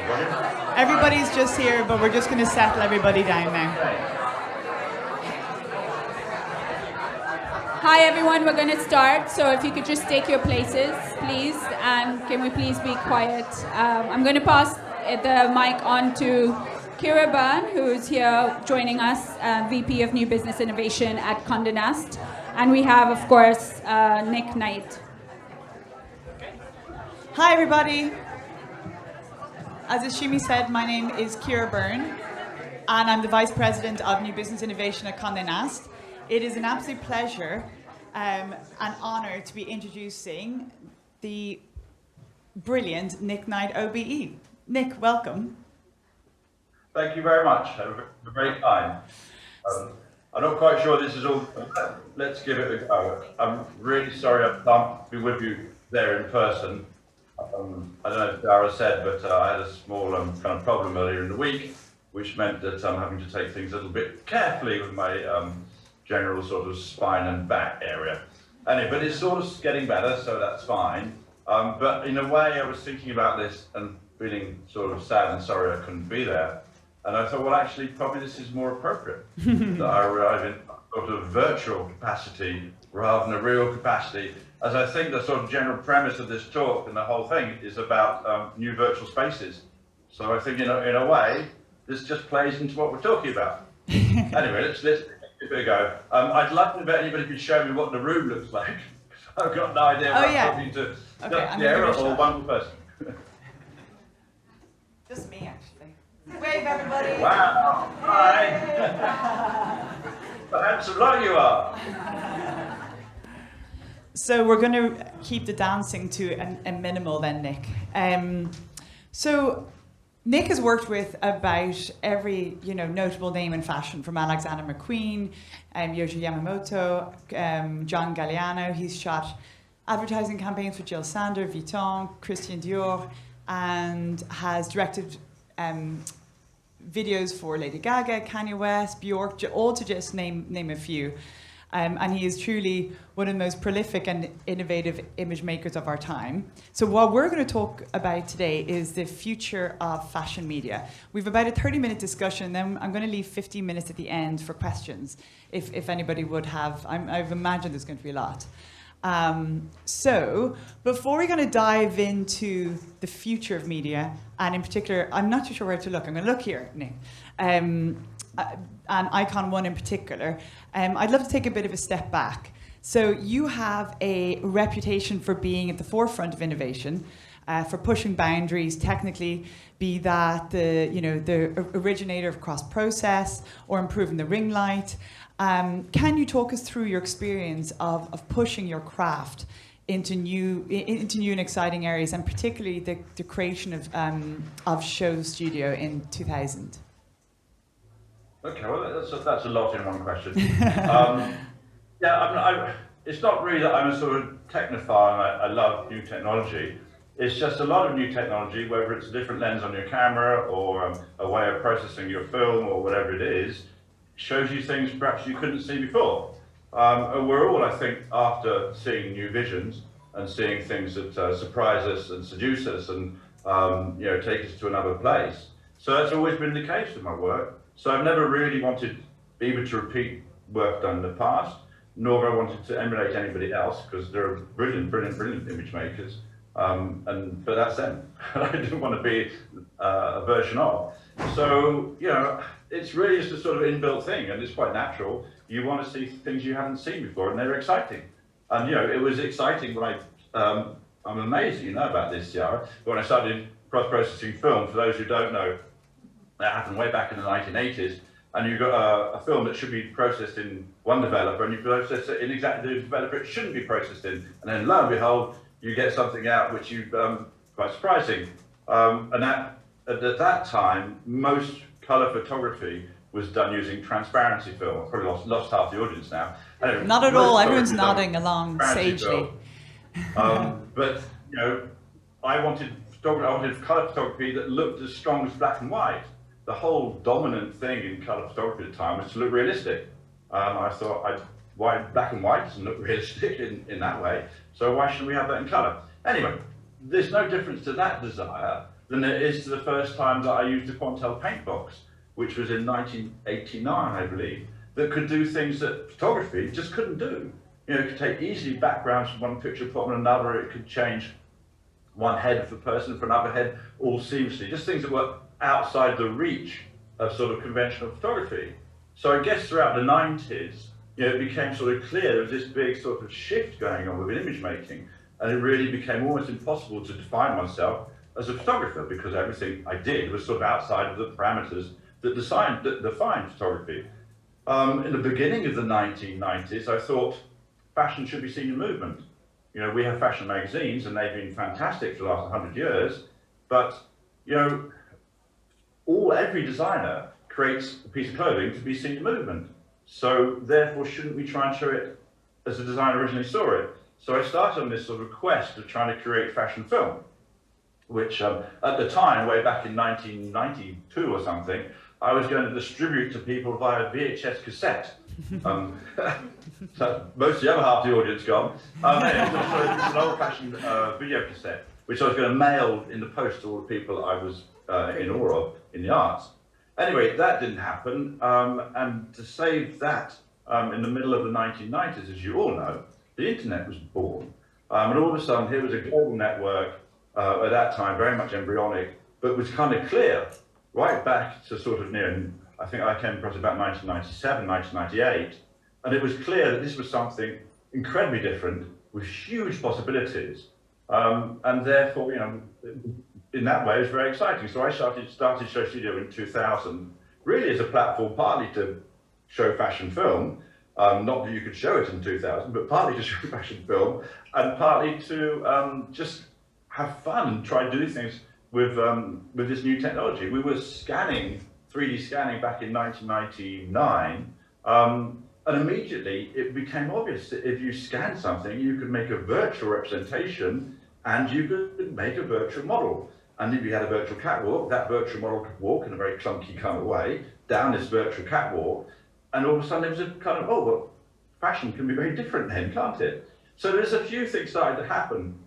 Everybody's just here, but we're just going to settle everybody down now. Hi everyone, we're going to start, so if you could just take your places, please, and can we please be quiet. I'm going to pass the mic on to Ciara Byrne, who's here joining us, VP of New Business Innovation at Condé Nast, and we have, of course, Nick Knight. Hi everybody. As Ashimi said, my name is Ciara Byrne, and I'm the Vice President of New Business Innovation at Condé Nast. It is an absolute pleasure and honor to be introducing the brilliant Nick Knight, OBE. Nick, welcome. Thank you very much. Have a great time. I'm not quite sure this is all. Let's give it a go. I'm really sorry I can't be with you there in person. I don't know if Ciara said, but I had a small kind of problem earlier in the week, which meant that I'm having to take things a little bit carefully with my general sort of spine and back area. Anyway, but it's sort of getting better, so that's fine. But in a way, I was thinking about this and feeling sort of sad and sorry I couldn't be there. And I thought, well, actually, probably this is more appropriate that I arrive in sort of virtual capacity rather than a real capacity, as I think the sort of general premise of this talk and the whole thing is about new virtual spaces. So I think in a way, this just plays into what we're talking about. Anyway, let's give it a go. I'd love to bet anybody could show me what the room looks like. I've got no idea what I'm talking to. Ciara or one person? Just me, actually. Wave, everybody. Wow. Hi. What a handsome lot you are. So we're going to keep the dancing to a minimal then, Nick. So Nick has worked with about every notable name in fashion, from Alexander McQueen, Yohji Yamamoto, John Galliano. He's shot advertising campaigns for Jill Sander, Vuitton, Christian Dior, and has directed videos for Lady Gaga, Kanye West, Bjork, all to just name a few. And he is truly one of the most prolific and innovative image makers of our time. So what we're going to talk about today is the future of fashion media. We've about a 30-minute discussion, then I'm going to leave 15 minutes at the end for questions, if anybody would have. I've imagined there's going to be a lot. So before we're going to dive into the future of media, and in particular, I'm not too sure where to look. I'm going to look here, Nick. And Icon 1 in particular, I'd love to take a bit of a step back. So you have a reputation for being at the forefront of innovation, for pushing boundaries technically, be that the originator of cross-process or improving the ring light. Can you talk us through your experience of pushing your craft into new and exciting areas, and particularly the creation of SHOWStudio in 2000? Okay, well, that's a lot in one question. It's not really that I'm a sort of technophile and I love new technology. It's just a lot of new technology, whether it's a different lens on your camera or a way of processing your film or whatever it is, shows you things perhaps you couldn't see before. And we're all, I think, after seeing new visions and seeing things that surprise us and seduce us and take us to another place. So that's always been the case with my work. So I've never really wanted either to repeat work done in the past, nor have I wanted to emulate anybody else, because they're brilliant image makers. But that's them. I didn't want to be a version of. So, it's really just a sort of inbuilt thing, and it's quite natural. You want to see things you haven't seen before, and they're exciting. And, it was exciting when I'm amazed that you know about this, Ciara, when I started cross-processing film. For those who don't know, that happened way back in the 1980s, and you've got a film that should be processed in one developer, and you process it in exactly the developer it shouldn't be processed in, and then lo and behold, you get something out which you quite surprising. And at that time, most colour photography was done using transparency film. I've probably lost half the audience now. Anyway, not at all. Everyone's nodding along sagely. But I wanted colour photography that looked as strong as black and white. The whole dominant thing in colour photography at the time was to look realistic. I thought, why black and white doesn't look realistic in that way, so why shouldn't we have that in colour? Anyway, there's no difference to that desire than it is to the first time that I used a Quantel paint box, which was in 1989, I believe, that could do things that photography just couldn't do. You know, it could take easily backgrounds from one picture, put on another. It could change one head of the person for another head all seamlessly. Just things that were outside the reach of sort of conventional photography. So I guess throughout the 90s, you know, it became sort of clear there was this big sort of shift going on with image making, and it really became almost impossible to define myself as a photographer because everything I did was sort of outside of the parameters that defined photography. In the beginning of the 1990s, I thought fashion should be seen in movement. You know, we have fashion magazines, and they've been fantastic for the last 100 years, but, you know, every designer creates a piece of clothing to be seen in movement. So therefore, shouldn't we try and show it as the designer originally saw it? So I started on this sort of quest of trying to create fashion film, which at the time, way back in 1992 or something, I was going to distribute to people via VHS cassette. So most of the other half of the audience gone. It was an old-fashioned video cassette, which I was going to mail in the post to all the people I was in awe of in the arts. Anyway, that didn't happen, and to save that, in the middle of the 1990s, as you all know, the internet was born. And all of a sudden, here was a global network, at that time, very much embryonic, but was kind of clear, right back to sort of near, I think I came across about 1997, 1998, and it was clear that this was something incredibly different, with huge possibilities, and therefore, you know, in that way, it was very exciting. So I started SHOWStudio in 2000, really as a platform, partly to show fashion film, not that you could show it in 2000, but partly to show fashion film, and partly to just have fun and try to do things with this new technology. We were scanning, 3D scanning back in 1999, and immediately it became obvious that if you scan something, you could make a virtual representation and you could make a virtual model. And if you had a virtual catwalk, that virtual model could walk in a very clunky kind of way down this virtual catwalk, and all of a sudden it was a kind of, oh, well, fashion can be very different then, can't it? So there's a few things starting to happen.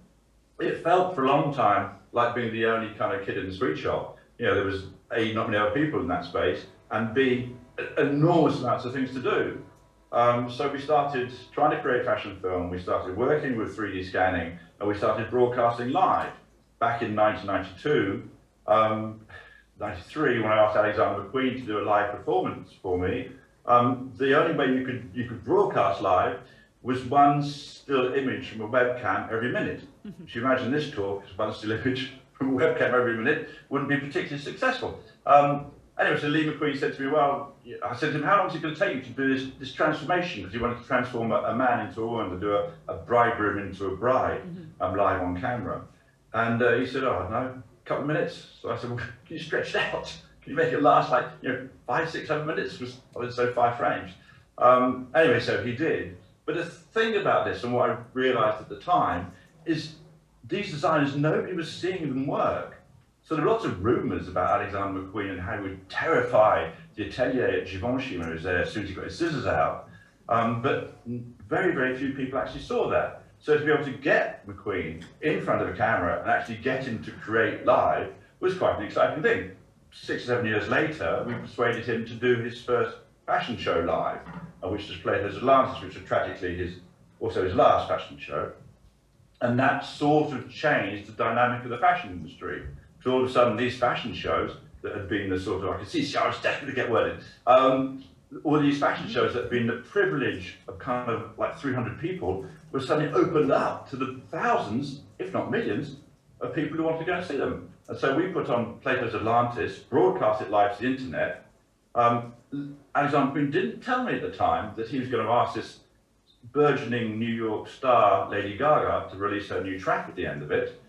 It felt for a long time like being the only kind of kid in the sweet shop. You know, there was A, not many other people in that space, and B, enormous amounts of things to do. So we started trying to create fashion film, we started working with 3D scanning, and we started broadcasting live. Back in 1992, 93, when I asked Alexander McQueen to do a live performance for me, the only way you could broadcast live was one still image from a webcam every minute. If you imagine this talk, one still image from a webcam every minute wouldn't be particularly successful. Anyway, so Lee McQueen said to me, well, I said to him, how long is it going to take you to do this transformation? Because he wanted to transform a man into a woman, to do a bridegroom into a bride, live on camera. And he said, oh, I don't know, a couple of minutes. So I said, well, can you stretch it out? Can you make it last like, 5, 6, 7 minutes? I would say 5 frames. Anyway, so he did. But the thing about this, and what I realized at the time, is these designers, nobody was seeing them work. So there were lots of rumors about Alexander McQueen and how he would terrify the atelier at Givenchy when he was there as soon as he got his scissors out. But very, very few people actually saw that. So to be able to get McQueen in front of a camera and actually get him to create live was quite an exciting thing. 6 or 7 years later, we persuaded him to do his first fashion show live, which displayed his Atlantis, which was tragically also his last fashion show. And that sort of changed the dynamic of the fashion industry. So all of a sudden, these fashion shows that had been the sort of, I could see Ciara's definitely get worded, all these fashion shows that had been the privilege of kind of like 300 people were suddenly opened up to the thousands, if not millions, of people who wanted to go and see them. And so we put on Plato's Atlantis, broadcast it live to the internet. Alexander McQueen didn't tell me at the time that he was going to ask this burgeoning New York star, Lady Gaga, to release her new track at the end of it.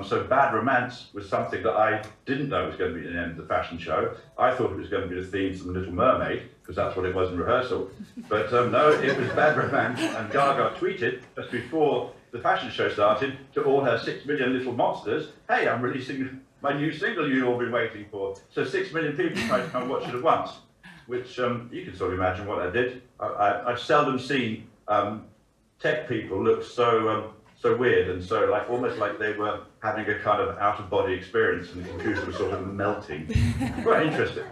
So Bad Romance was something that I didn't know was going to be the end of the fashion show. I thought it was going to be the theme from The Little Mermaid, because that's what it was in rehearsal. But no, it was Bad Romance, and Gaga tweeted just before the fashion show started to all her 6 million little monsters, hey, I'm releasing my new single you've all been waiting for. So 6 million people tried to come and watch it at once, which you can sort of imagine what that did. I've seldom seen tech people look so so weird and so like almost like they were having a kind of out-of-body experience and the computer was sort of melting. Quite interesting.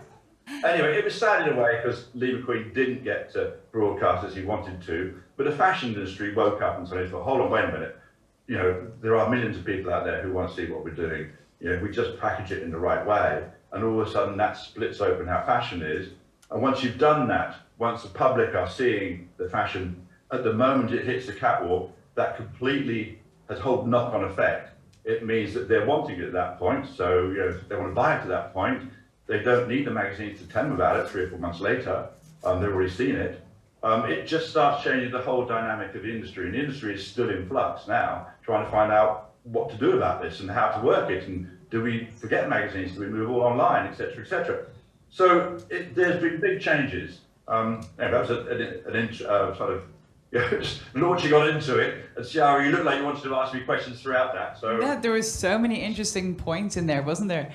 Anyway, it was sad in a way because Lee McQueen didn't get to broadcast as he wanted to, but the fashion industry woke up and suddenly thought, hold on, wait a minute. You know, there are millions of people out there who want to see what we're doing. You know, if we just package it in the right way, and all of a sudden that splits open how fashion is. And once you've done that, once the public are seeing the fashion, at the moment it hits the catwalk, that completely has a whole knock-on effect. It means that they're wanting it at that point, so you know, if they want to buy it at that point, they don't need the magazines to tell them about it 3 or 4 months later. They've already seen it. It just starts changing the whole dynamic of the industry, and the industry is still in flux now, trying to find out what to do about this and how to work it, and do we forget magazines, do we move all online, etc., etc. So there's been big changes. Anyway, that was sort of just launching on into it. And Ciara, you look like you wanted to ask me questions throughout that. So yeah, there was so many interesting points in there, wasn't there?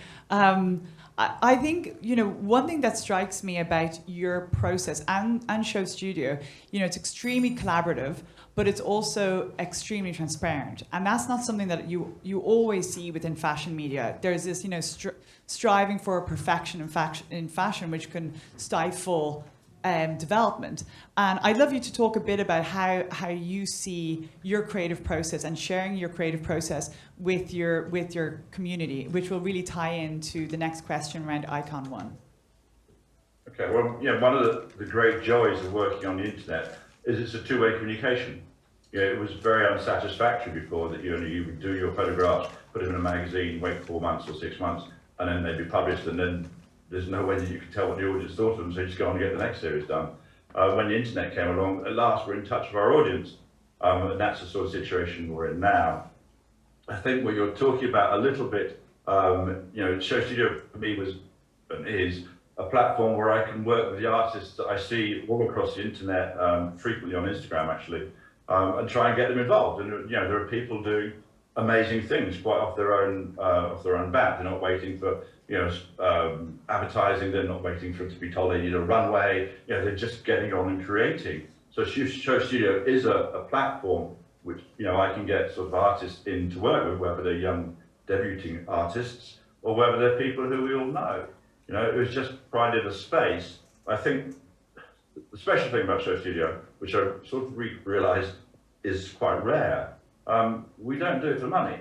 I think, you know, one thing that strikes me about your process and SHOWStudio, you know, it's extremely collaborative, but it's also extremely transparent. And that's not something that you always see within fashion media. There's this, you know, striving for perfection in fashion, which can stifle development. And I'd love you to talk a bit about how you see your creative process and sharing your creative process with your community, which will really tie into the next question around Icon 1. Okay, well, yeah, one of the great joys of working on the internet is it's a two-way communication. You know, it was very unsatisfactory before that you would do your photographs, put them in a magazine, wait 4 months or 6 months, and then they'd be published, and then there's no way that you could tell what the audience thought of them, so you just go on and get the next series done. When the internet came along, at last we're in touch with our audience, and that's the sort of situation we're in now. I think what you're talking about a little bit, you know, SHOWStudio for me was and is a platform where I can work with the artists that I see all across the internet, frequently on Instagram actually, and try and get them involved. And you know, there are people doing amazing things quite off their own bat. They're not waiting for, you know, advertising. They're not waiting for it to be told they need a runway. You know, they're just getting on and creating. So SHOWStudio is a platform which, you know, I can get sort of artists in to work with, whether they're young debuting artists or whether they're people who we all know. You know, it was just provided a space. I think the special thing about SHOWStudio, which I sort of realised is quite rare, we don't do it for money.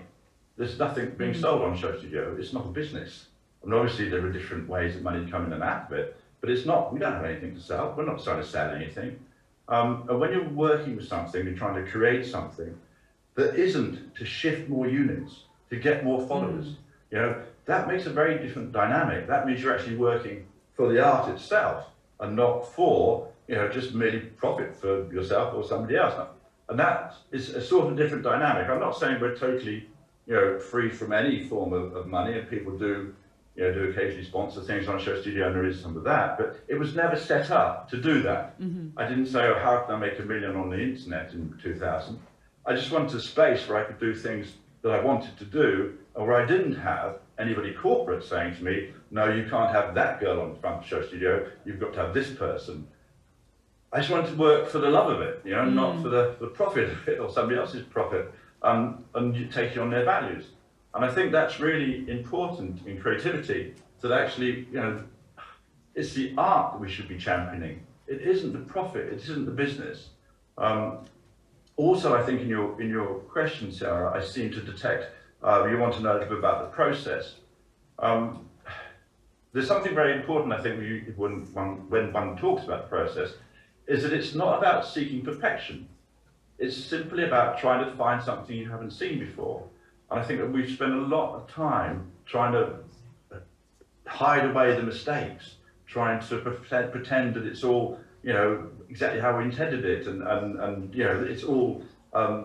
There's nothing being sold on SHOWStudio. It's not a business. I mean, obviously there are different ways of money coming in and out of it, but it's not, we don't have anything to sell. We're not trying to sell anything. And when you're working with something, you're trying to create something that isn't to shift more units, to get more followers, you know, that makes a very different dynamic. That means you're actually working for the art itself and not for, you know, just merely profit for yourself or somebody else. And that is a sort of different dynamic. I'm not saying we're totally, you know, free from any form of money, and people do, you know, do occasionally sponsor things on SHOWStudio, and there is some of that, but it was never set up to do that. I didn't say, oh, how can I make $1 million on the internet in 2000? I just wanted a space where I could do things that I wanted to do, and where I didn't have anybody corporate saying to me, no, you can't have that girl on the front of SHOWStudio, you've got to have this person. I just wanted to work for the love of it, you know, not for the profit of it or somebody else's profit, and you take it on their values. And I think that's really important in creativity, that actually, you know, it's the art that we should be championing. It isn't the profit, it isn't the business. Also, I think in your question, Ciara, I seem to detect you want to know a little bit about the process. There's something very important, I think, when one talks about the process, is that it's not about seeking perfection. It's simply about trying to find something you haven't seen before. And I think that we've spent a lot of time trying to hide away the mistakes, trying to pretend that it's all, you know, exactly how we intended it, and you know, it's all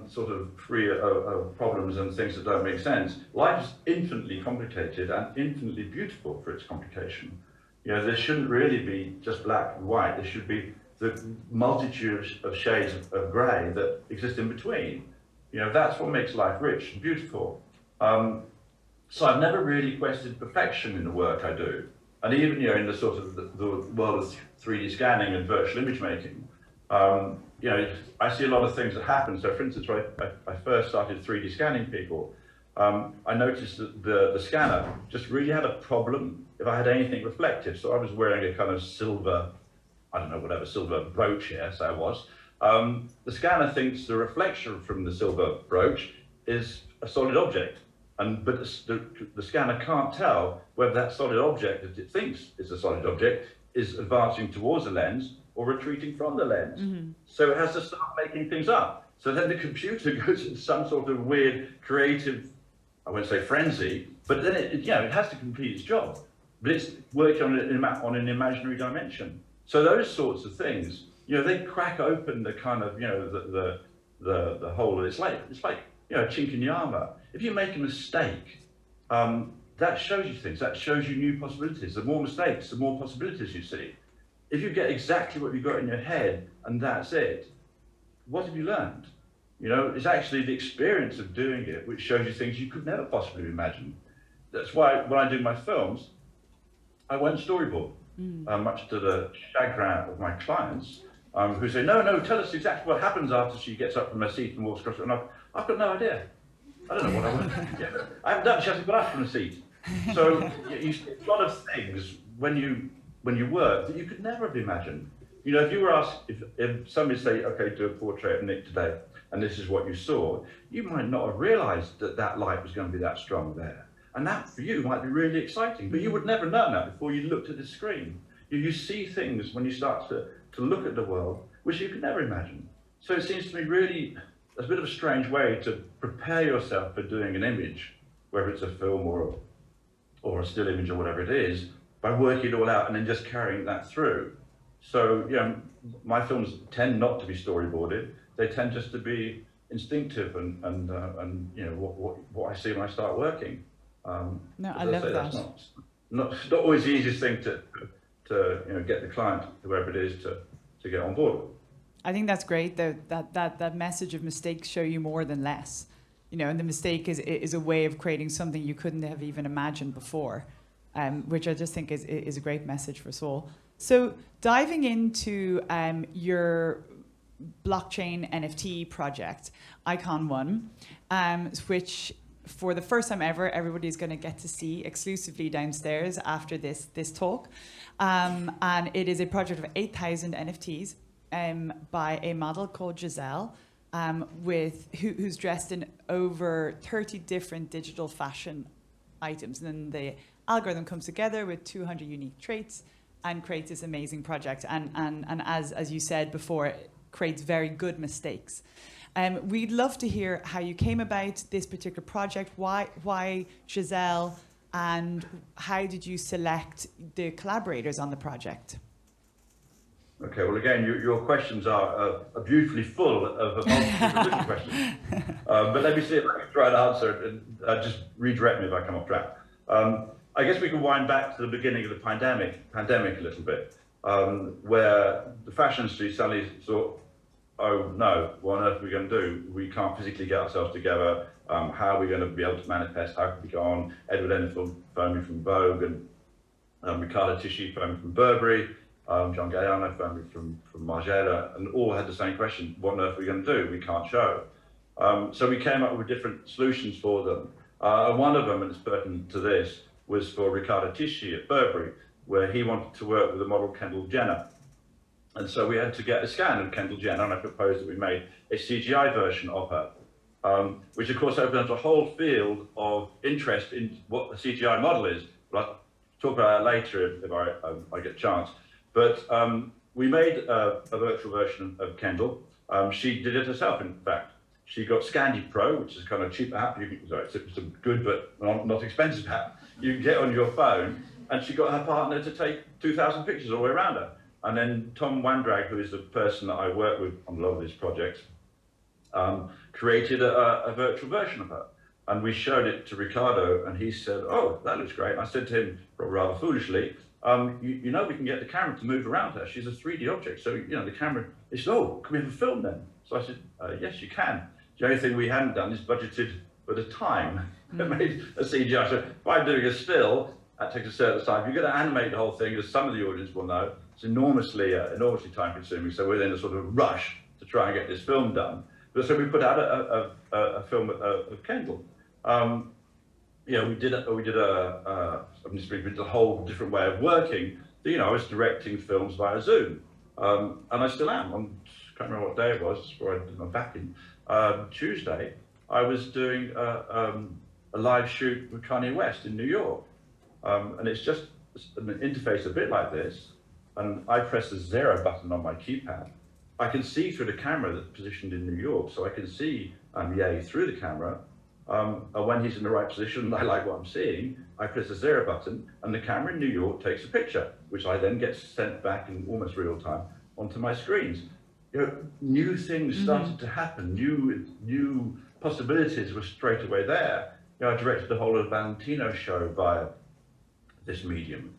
sort of free of problems and things that don't make sense. Life is infinitely complicated and infinitely beautiful for its complication. You know, there shouldn't really be just black and white. There should be the multitude of shades of grey that exist in between. You know, that's what makes life rich and beautiful. So I've never really questioned perfection in the work I do. And even, you know, in the sort of the world of 3D scanning and virtual image making, You know, I see a lot of things that happen. So for instance, when I first started 3D scanning people, I noticed that the scanner just really had a problem if I had anything reflective. So I was wearing a kind of silver, I don't know, whatever, silver brooch here, so I was. The scanner thinks the reflection from the silver brooch is a solid object, but the scanner can't tell whether that solid object that it thinks is a solid object is advancing towards the lens or retreating from the lens. Mm-hmm. So it has to start making things up. So then the computer goes into some sort of weird creative, I won't say frenzy, but then it has to complete its job. But it's working on an imaginary dimension. So those sorts of things, you know, they crack open the kind of, you know, the whole. It's like you know, a chink in the armor. If you make a mistake, that shows you things. That shows you new possibilities. The more mistakes, the more possibilities you see. If you get exactly what you've got in your head and that's it, what have you learned? You know, it's actually the experience of doing it which shows you things you could never possibly imagine. That's why when I do my films, I won't storyboard, much to the chagrin of my clients, who say, no, tell us exactly what happens after she gets up from her seat and walks across it. And I've got no idea. I don't know what I want. I haven't done it. She hasn't got up from the seat. So you see a lot of things when you work that you could never have imagined. You know, if you were asked, if somebody say, okay, do a portrait of Nick today, and this is what you saw, you might not have realised that light was going to be that strong there. And that for you might be really exciting, but you would never know that before you looked at the screen. You see things when you start to look at the world, which you could never imagine. So it seems to me really a bit of a strange way to prepare yourself for doing an image, whether it's a film or a still image or whatever it is, by working it all out and then just carrying that through. So, you know, my films tend not to be storyboarded. They tend just to be instinctive and you know, what I see when I start working. No, I love that. That's not always the easiest thing to you know, get the client, whoever it is, to get on board. I think that's great. That message of mistakes show you more than less. You know, and the mistake is a way of creating something you couldn't have even imagined before, which I just think is a great message for us all. So diving into your blockchain NFT project, Icon One, which for the first time ever, everybody's going to get to see exclusively downstairs after this talk. And it is a project of 8,000 NFTs by a model called Giselle, who's dressed in over 30 different digital fashion items. And then the algorithm comes together with 200 unique traits and creates this amazing project. And as you said before, it creates very good mistakes. We'd love to hear how you came about this particular project, why Giselle, and how did you select the collaborators on the project? Okay, well, again, your questions are beautifully full of a multitude of different questions. But let me see if I can try and answer it, and just redirect me if I come off track. I guess we can wind back to the beginning of the pandemic a little bit, where the fashion industry suddenly thought, oh no, what on earth are we going to do? We can't physically get ourselves together. How are we going to be able to manifest? How can we go on? Edward Enfield phoned me from Vogue, and Riccardo Tisci phoned me from Burberry, John Galliano phoned me from Margiela, and all had the same question: what on earth are we going to do? We can't show. So we came up with different solutions for them. And one of them, and it's pertinent to this, was for Riccardo Tisci at Burberry, where he wanted to work with the model Kendall Jenner. And so we had to get a scan of Kendall Jenner, and I proposed that we made a CGI version of her, which of course opens a whole field of interest in what a CGI model is. But I'll talk about that later if I get a chance. But we made a virtual version of Kendall. She did it herself, in fact. She got Scandi Pro, which is a kind of cheaper app. It's a good but not expensive app. You can get on your phone, and she got her partner to take 2,000 pictures all the way around her. And then Tom Wandrag, who is the person that I work with on a lot of these projects, created a virtual version of her. And we showed it to Riccardo, and he said, oh, that looks great. And I said to him, rather foolishly, you know, we can get the camera to move around her. She's a 3D object. So, you know, the camera, he said, oh, can we have a film then? So I said, yes, you can. The only thing we hadn't done is budgeted for the time that made a CGI. So by doing a still, that takes a certain time. You've got to animate the whole thing, as some of the audience will know. It's enormously time consuming. So we're in a sort of rush to try and get this film done. But so we put out a film of Kendall. We did a whole different way of working. I was directing films via Zoom, and I still am. I can't remember what day it was before I did my backing. Tuesday, I was doing a live shoot with Kanye West in New York, and it's just an interface a bit like this, and I press the 0 button on my keypad. I can see through the camera that's positioned in New York, so I can see Ye through the camera. And when he's in the right position and I like what I'm seeing, I press the 0 button and the camera in New York takes a picture, which I then get sent back in almost real time onto my screens. New things started to happen, new possibilities were straight away there. I directed the whole of Valentino show via this medium.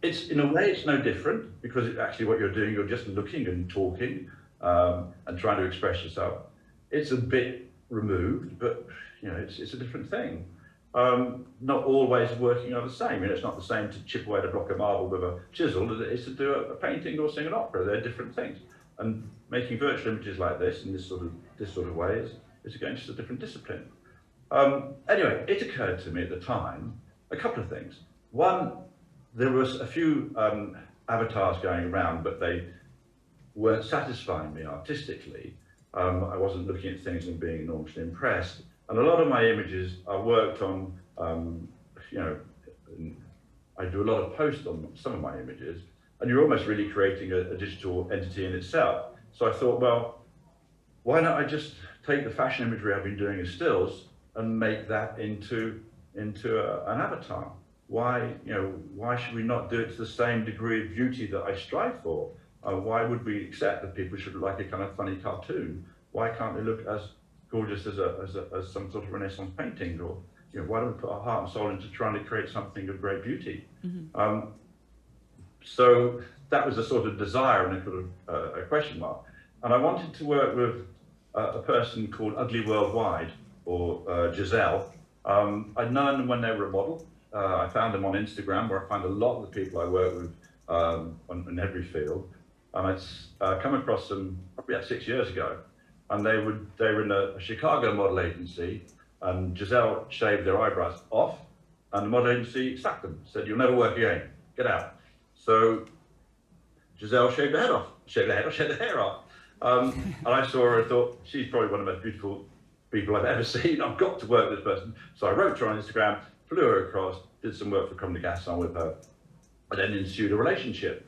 It's in a way it's no different, because it's actually what you're doing, you're just looking and talking and trying to express yourself. It's a bit removed, but it's a different thing. Not always working are the same. It's not the same to chip away at a block of marble with a chisel as it is to do a painting or sing an opera. They're different things. And making virtual images like this in this sort of way is again just a different discipline. Anyway, it occurred to me at the time a couple of things. One, there was a few avatars going around, but they weren't satisfying me artistically. I wasn't looking at things and being enormously impressed. And a lot of my images I worked on, I do a lot of posts on some of my images, and you're almost really creating a digital entity in itself. So I thought, well, why not I just take the fashion imagery I've been doing as stills and make that into an avatar? Why should we not do it to the same degree of beauty that I strive for? Why would we accept that people should look like a kind of funny cartoon? Why can't they look as gorgeous as some sort of Renaissance painting? Or why don't we put our heart and soul into trying to create something of great beauty? So that was a sort of desire and a sort of a question mark. And I wanted to work with a person called Ugly Worldwide, or Giselle. I'd known them when they were a model. I found them on Instagram, where I find a lot of the people I work with in every field. And I'd come across them probably about 6 years ago. And they were in a Chicago model agency, and Giselle shaved their eyebrows off, and the model agency sacked them, said, "You'll never work again, get out." So Giselle shaved her head off, shaved the hair off. And I saw her and thought, she's probably one of the most beautiful people I've ever seen. I've got to work with this person. So I wrote to her on Instagram, flew her across, did some work for Condé with her, and then ensued a relationship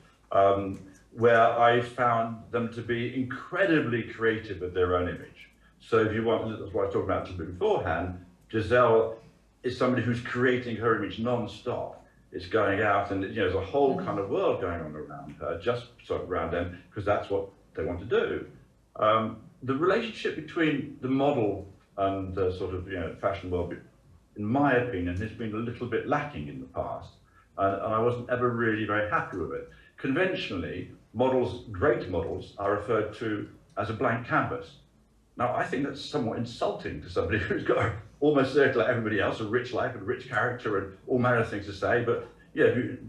where I found them to be incredibly creative with their own image. So if you want, that's what I was talking about beforehand, Giselle is somebody who's creating her image non-stop. It's going out, and there's a whole kind of world going on around her, just sort of around them, because that's what they want to do. The relationship between the model and the sort of fashion world, in my opinion, has been a little bit lacking in the past, and I wasn't ever really very happy with it. Conventionally, models, great models, are referred to as a blank canvas. Now, I think that's somewhat insulting to somebody who's got almost certainly like everybody else, a rich life and a rich character and all manner of things to say. But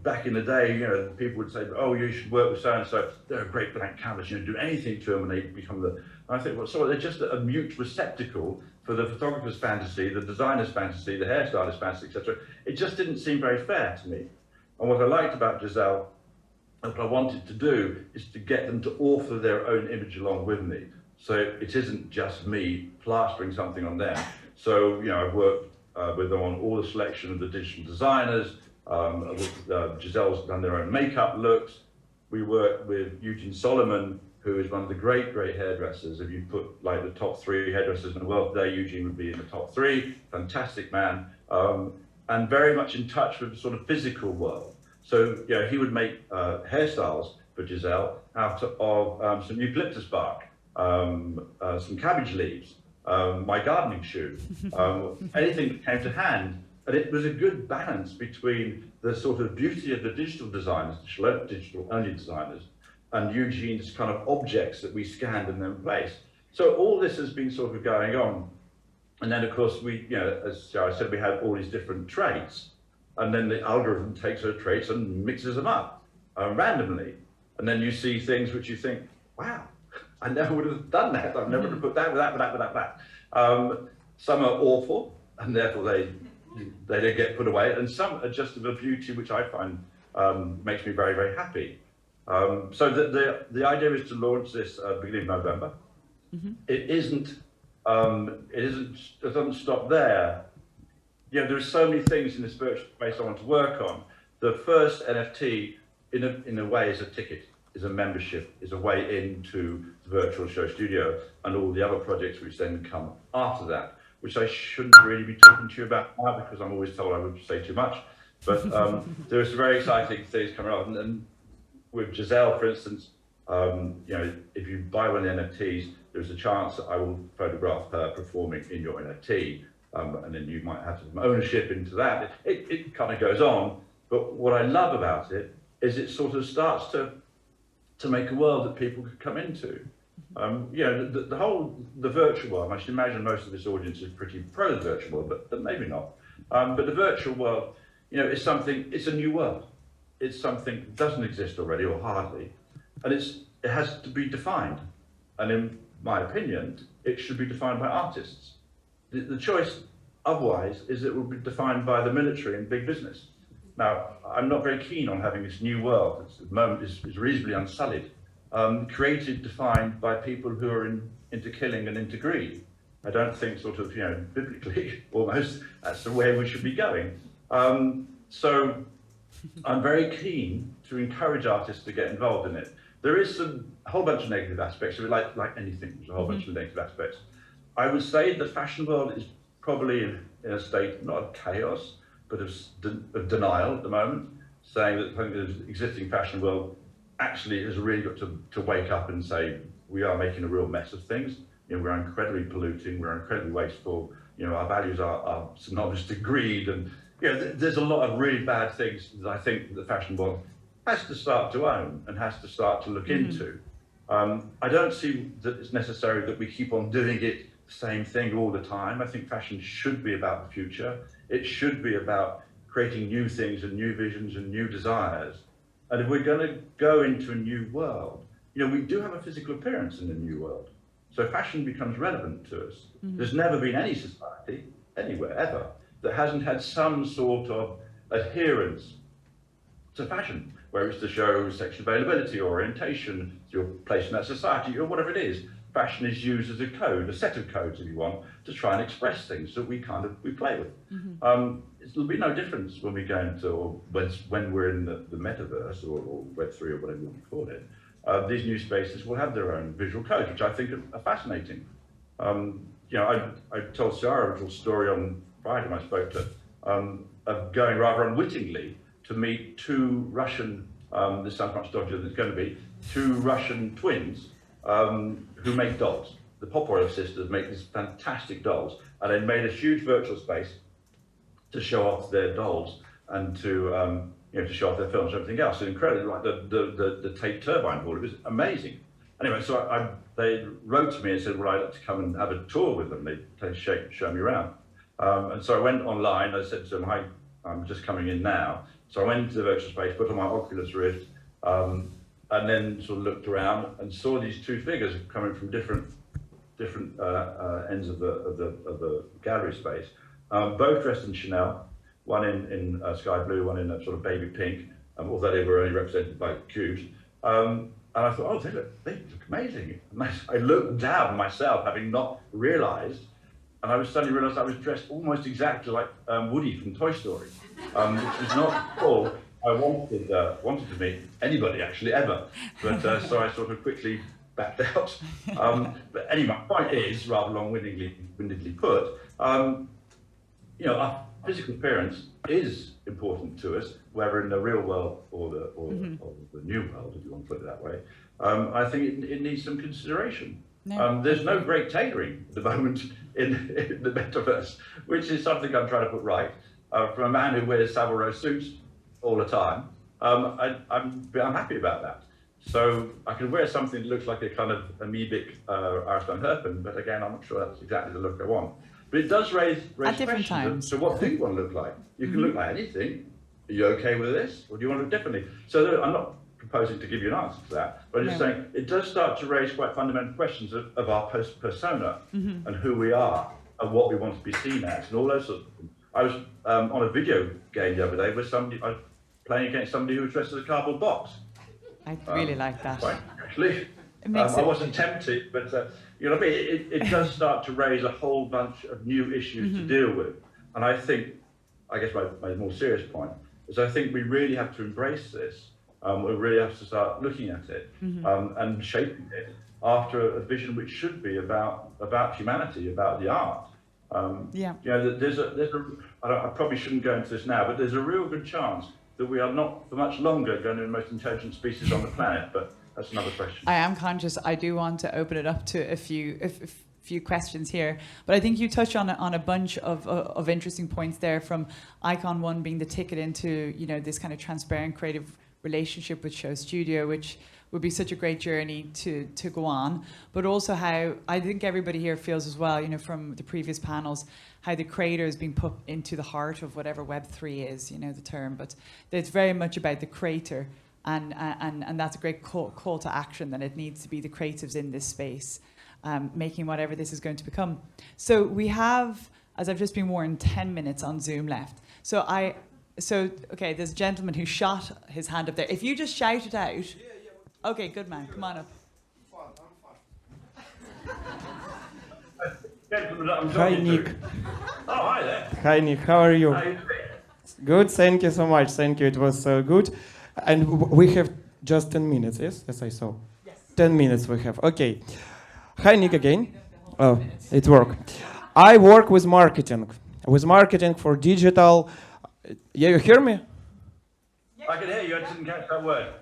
back in the day, people would say, "Oh, you should work with so-and-so. They're a great blank canvas. Do anything to them and they become the..." And I think, well, so they're just a mute receptacle for the photographer's fantasy, the designer's fantasy, the hairstylist's fantasy, etc. It just didn't seem very fair to me. And what I liked about Giselle, and what I wanted to do, is to get them to author their own image along with me. So it isn't just me plastering something on them. So, I've worked with them on all the selection of the digital designers. Giselle's done their own makeup looks. We work with Eugene Solomon, who is one of the great hairdressers. If you put like the top 3 hairdressers in the world today, Eugene would be in the top 3. Fantastic man, and very much in touch with the sort of physical world. So, he would make hairstyles for Giselle out of some eucalyptus bark, some cabbage leaves, my gardening shoe, anything that came to hand. And it was a good balance between the sort of beauty of the digital designers, digital-only designers, and Eugene's kind of objects that we scanned and then placed. So all this has been sort of going on. And then, of course, we, as Ciara said, we have all these different traits. And then the algorithm takes those traits and mixes them up randomly. And then you see things which you think, wow, I never would have done that. I've never would have put that with that, with that, with that, with that. Some are awful, and therefore they don't get put away. And some are just of a beauty which I find makes me very, very happy. So the idea is to launch this beginning of November. It doesn't stop there. You know, there are so many things in this virtual space I want to work on. The first NFT, in a way, is a ticket, is a membership, is a way into the virtual SHOWStudio and all the other projects which then come after that, which I shouldn't really be talking to you about now because I'm always told I would say too much. But there are some very exciting things coming up. And with Giselle, for instance, you know, if you buy one of the NFTs, there's a chance that I will photograph her performing in your NFT. And then you might have some ownership into that. It kind of goes on. But what I love about it is it sort of starts to make a world that people could come into. You know, the virtual world, I should imagine most of this audience is pretty pro the virtual world, but maybe not. But the virtual world, you know, it's a new world. It's something that doesn't exist already or hardly. And it has to be defined. And in my opinion, it should be defined by artists. The choice otherwise is it will be defined by the military and big business. Now, I'm not very keen on having this new world that at the moment is reasonably unsullied, created, defined by people who are into killing and into greed. I don't think sort of, you know, biblically almost, that's the way we should be going. So I'm very keen to encourage artists to get involved in it. There is a whole bunch of negative aspects of it, like anything, there's a whole bunch of negative aspects. I would say the fashion world is probably in a state, not of chaos, but of denial at the moment, saying that the existing fashion world actually has really got to wake up and say, we are making a real mess of things. You know, we're incredibly polluting, we're incredibly wasteful, you know, our values are synonymous to greed, and you know, there's a lot of really bad things that I think the fashion world has to start to own and has to start to look into. I don't see that it's necessary that we keep on doing it the same thing all the time. I think fashion should be about the future. It should be about creating new things and new visions and new desires. And if we're going to go into a new world, you know, we do have a physical appearance in the new world. So fashion becomes relevant to us. There's never been any society, anywhere ever, that hasn't had some sort of adherence to fashion, whether it's to show sexual availability or orientation, your place in that society, or whatever it is. Fashion is used as a code, a set of codes, if you want, to try and express things that we play with. There'll be no difference when we go into, or when we're in the metaverse or Web3 or whatever you want to call it. These new spaces will have their own visual codes, which I think are fascinating. You know, I told Ciara a little story on Friday when I spoke to her, of going rather unwittingly to meet two Russian, this sounds much dodgier than it's going to be, two Russian twins who make dolls. The Poporev sisters make these fantastic dolls, and they made a huge virtual space to show off their dolls and to you know, to show off their films and everything else. It's incredible, like the Tate turbine hall. It was amazing. Anyway, so they wrote to me and said, well, I'd like to come and have a tour with them. They show me around. And so I went online. I said to them, hi, I'm just coming in now. So I went into the virtual space, put on my Oculus Rift, and then sort of looked around and saw these two figures coming from different ends of the gallery space, both dressed in Chanel, one in sky blue, one in a sort of baby pink, although they were only represented by cubes. And I thought, oh, they look amazing. And I looked down myself, having not realised, and I suddenly realised I was dressed almost exactly like Woody from Toy Story, which was not all I wanted to meet anybody actually ever, but so I sort of quickly backed out. But anyway, my point is, rather long-windedly put, you know, our physical appearance is important to us, whether in the real world or the new world, if you want to put it that way. I think it needs some consideration. No. There's no great tailoring at the moment in the metaverse, which is something I'm trying to put right. From a man who wears Savile Row suits all the time, I'm happy about that. So I can wear something that looks like a kind of amoebic Arslan Herpen, but again, I'm not sure that's exactly the look I want. But it does raise questions. So what do you want to look like? You can look like anything. Are you okay with this? Or do you want to look differently? So I'm not proposing to give you an answer to that, but I'm just saying it does start to raise quite fundamental questions of our persona and who we are and what we want to be seen as and all those sorts of things. I was on a video game the other day with somebody, I was playing against somebody who was dressed as a cardboard box. I really like that. Right, actually. I wasn't tempted, but you know what I mean? It does start to raise a whole bunch of new issues to deal with. And I think, I guess my more serious point is I think we really have to embrace this. We really have to start looking at it and shaping it after a vision which should be about humanity, about the art. You know, I probably shouldn't go into this now, but there's a real good chance that we are not for much longer going to be the most intelligent species on the planet, but that's another question. I am conscious. I do want to open it up to a few questions here, but I think you touch on a bunch of interesting points there. From Icon 1 being the ticket into this kind of transparent creative relationship with SHOWStudio, which would be such a great journey to go on, but also how I think everybody here feels as well, from the previous panels, how the creator is being put into the heart of whatever Web3 is, the term, but it's very much about the creator. And that's a great call to action, that it needs to be the creatives in this space, making whatever this is going to become. So we have, as I've just been warned, 10 minutes on Zoom left. So okay, there's a gentleman who shot his hand up there. If you just shout it out. Yeah. Okay, good man, come on up. Hi, Nick. Oh, hi there. Hi, Nick. How are you? How are you doing? Good, thank you so much. Thank you, it was so good. And we have just 10 minutes, yes? As I saw. Yes. 10 minutes we have. Okay. Hi, Nick again. Oh, it worked. I work with marketing for digital. Yeah, you hear me? I can hear you. I didn't catch that word.